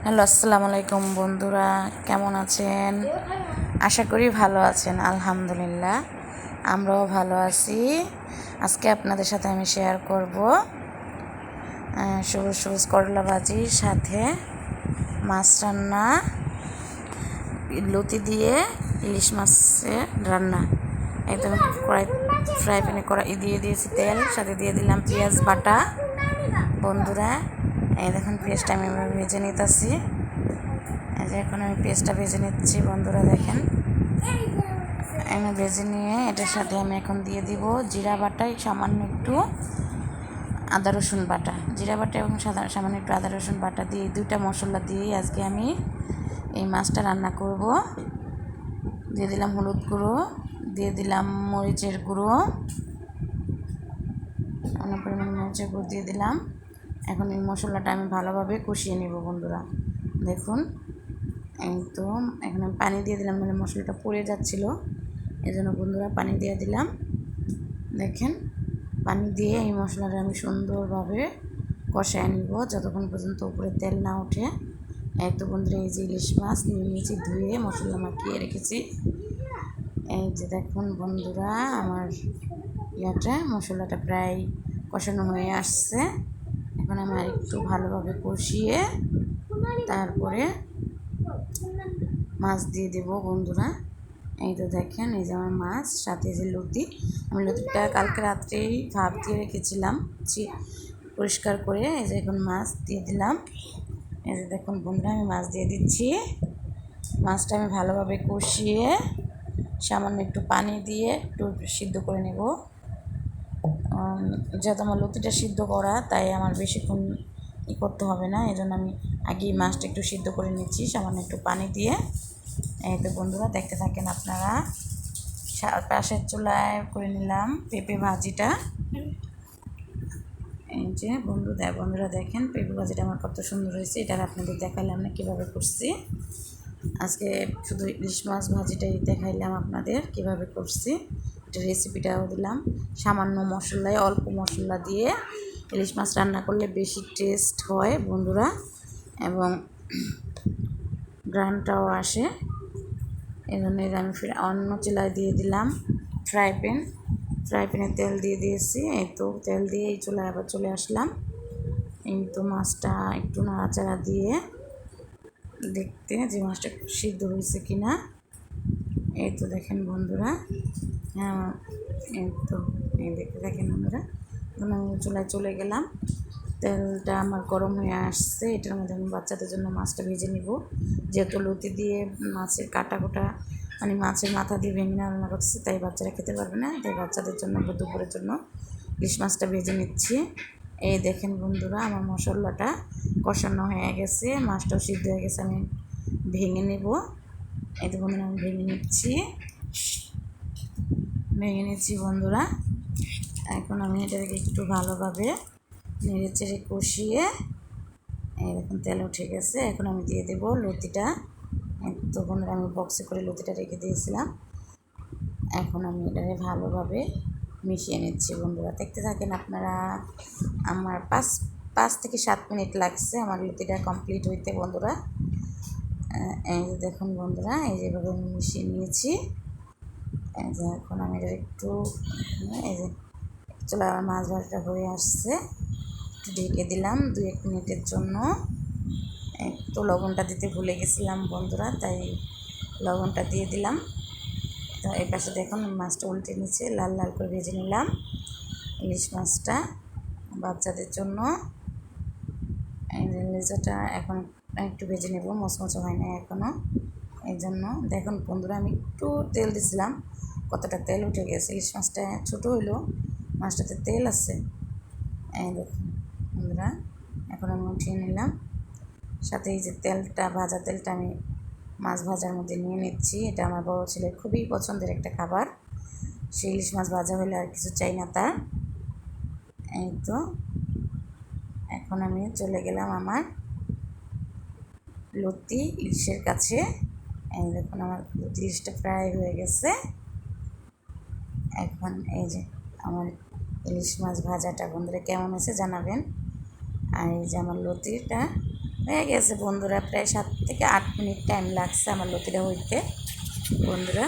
Hello, আসসালামু আলাইকুম বন্ধুরা, কেমন আছেন? আশা করি ভালো আছেন। আলহামদুলিল্লাহ, আমরাও ভালো আছি। আজকে আপনাদের সাথে আমি শেয়ার করব সবুজ সবুজ করলা ভাজির সাথে মাছ রান্না, লতি দিয়ে ইলিশ মাছের রান্না। একদম ফ্রাই প্যানে কড়াই দিয়ে দিয়েছি তেল, সাথে দিয়ে দিলাম পেঁয়াজ বাটা। বন্ধুরা, এই দেখুন পেঁয়াজটা আমি ভেজে নিতেছি। এই যে এখন আমি পেঁয়াজটা ভেজে নিচ্ছি। বন্ধুরা দেখেন, আমি ভেজে নিয়ে এটার সাথে আমি এখন দিয়ে দিব জিরা বাটা, সামান্য একটু আদা রসুন বাটা, জিরা বাটা এবং সামান্য একটু আদা রসুন বাটা দিয়ে দুইটা মশলা দিয়ে আজকে আমি এই মাছটা রান্না করব। দিয়ে দিলাম হলুদ গুঁড়ো, দিয়ে দিলাম মরিচের গুঁড়ো, অনেক পরিমাণ মরিচের গুঁড়ো দিয়ে দিলাম। এখন এই মশলাটা আমি ভালোভাবে কষিয়ে নেব। বন্ধুরা দেখুন, এই তো এখন আমি পানি দিয়ে দিলাম, মানে মশলাটা পুড়ে যাচ্ছিলো, এই জন্য বন্ধুরা পানি দিয়ে দিলাম। দেখেন, পানি দিয়ে এই মশলাটা আমি সুন্দরভাবে কষায় নিব যতক্ষণ পর্যন্ত উপরে তেল না ওঠে। এই তো বন্ধুরা, এই যে ইলিশ মাছ নিয়ে নিয়েছি, ধুয়ে মশলা মাখিয়ে রেখেছি। এই যে দেখুন বন্ধুরা, আমার মশলাটা প্রায় কষানো হয়ে আসছে। এখন আমি আরেকটু ভালোভাবে কষিয়ে তারপরে মাছ দিয়ে দেব। বন্ধুরা এই তো দেখেন, এই যে আমার মাছ, সাথে যে লতি, আমি লতিটা কালকে রাত্রেই ভাপ দিয়ে রেখেছিলাম পরিষ্কার করে। এই যে এখন মাছ দিয়ে দিলাম। এই যে দেখুন বন্ধুরা, আমি মাছ দিয়ে দিচ্ছি। মাছটা আমি ভালোভাবে কষিয়ে সামান্য একটু পানি দিয়ে একটু সিদ্ধ করে নেব। যেহেতু আমার লতিটা সিদ্ধ করা, তাই আমার বেশিক্ষণ করতে হবে না, এই জন্য আমি আগেই মাছটা একটু সিদ্ধ করে নিচ্ছি সামান্য একটু পানি দিয়ে। এই তো বন্ধুরা দেখতে থাকেন আপনারা। পাশের চুলায় করে নিলাম পেঁপে ভাজিটা। এই যে বন্ধুরা দেখেন, পেঁপে ভাজিটা আমার কত সুন্দর হয়েছে। এটা আপনাদের দেখালাম না কীভাবে করছি। আজকে শুধু ইলিশ মাছ ভাজিটাই দেখাইলাম আপনাদের কীভাবে করছি। এটা রেসিপিটাও দিলাম। সামান্য মশলায়, অল্প মশলা দিয়ে ইলিশ মাছ রান্না করলে বেশি টেস্ট হয় বন্ধুরা, এবং গ্রানটাও আসে। এই জন্য আমি অন্য চুলায় দিয়ে দিলাম ফ্রাই প্যানে তেল দিয়ে দিয়েছি। এই তো তেল দিয়ে এই চুলায় আবার চলে আসলাম। এই তো মাছটা একটু নাড়াচাড়া দিয়ে দেখতে যে মাছটা সিদ্ধ হয়েছে কিনা। এই তো দেখেন বন্ধুরা, হ্যাঁ এই তো দেখতে দেখেন বন্ধুরা, আমি চুলায় চলে গেলাম। তেলটা আমার গরম হয়ে আসছে। এটার মধ্যে আমি বাচ্চাদের জন্য মাছটা ভেজে নিব। যেহেতু লতি দিয়ে মাছের কাটা মানে মাছের মাথা দিয়ে ভেঙে রান্না করছি, তাই বাচ্চারা খেতে পারবে না, তাই বাচ্চাদের জন্য দুপুরের জন্য ইলিশ মাছটা ভেজে নিচ্ছি। এই দেখেন বন্ধুরা, আমার মশলাটা কষানো হয়ে গেছে, মাছটাও সিদ্ধ হয়ে গেছে। আমি ভেঙে নেব। এই তো বন্ধুরা, আমি ভেঙে নিচ্ছি বন্ধুরা। এখন আমি এটাকে একটু ভালোভাবে নেড়ে চেড়ে কষিয়ে, এই দেখুন তেল উঠে গেছে। এখন আমি দিয়ে দেবো লতিটা। তো বন্ধুরা, আমি বক্সে করে লতিটা রেখে দিয়েছিলাম। এখন আমি এটাকে ভালোভাবে মিশিয়ে নিচ্ছি। বন্ধুরা দেখতে থাকেন আপনারা। আমার 5 থেকে 7 মিনিট লাগছে আমার লতিটা কমপ্লিট হইতে। বন্ধুরা এই যে দেখুন বন্ধুরা, এই যেভাবে আমি মিশিয়ে নিয়েছি। এই যে এখন আমি এটা একটু, এই যে চলে আমার মাছ ভাজাটা হয়ে আসছে, একটু ঢেকে দিলাম 2-1 মিনিটের জন্য। একটু লবণটা দিতে ভুলে গেছিলাম বন্ধুরা, তাই লবণটা দিয়ে দিলাম। তো এই পাশে দেখুন মাছটা উল্টে নিচে লাল লাল করে ভেজে নিলাম ইলিশ মাছটা বাচ্চাদের জন্য। এই লেজাটা এখন একটু ভেজে নেব, মচমচে হয় না এখনও, এই জন্য। দেখুন বন্ধুরা, আমি একটু তেল দিয়েছিলাম, কতটা তেল উঠে গেছে। ইলিশ মাছটা ছোটো হইলেও মাছটাতে তেল আছে। এই দেখুন বন্ধুরা, এখন আমি উঠিয়ে নিলাম। সাথে এই যে তেলটা, ভাজা তেলটা আমি মাছ ভাজার মধ্যে নিয়ে নিচ্ছি। এটা আমার বড় ছেলের খুবই পছন্দের একটা খাবার। সে ইলিশ মাছ ভাজা হলে আর কিছু চাই না তার। এই তো এখন আমি চলে গেলাম আমার লতি ইলিশের কাছে। এই দেখুন আমার লতি ইলিশটা প্রায় হয়ে গেছে। এখন এই যে আমার ইলিশ মাছ ভাজাটা বন্ধুরা কেমন হয়েছে জানাবেন। আর এই যে আমার লতিটা হয়ে গেছে বন্ধুরা, প্রায় 7 থেকে 8 মিনিট টাইম লাগছে আমার লতিটা হইতে বন্ধুরা।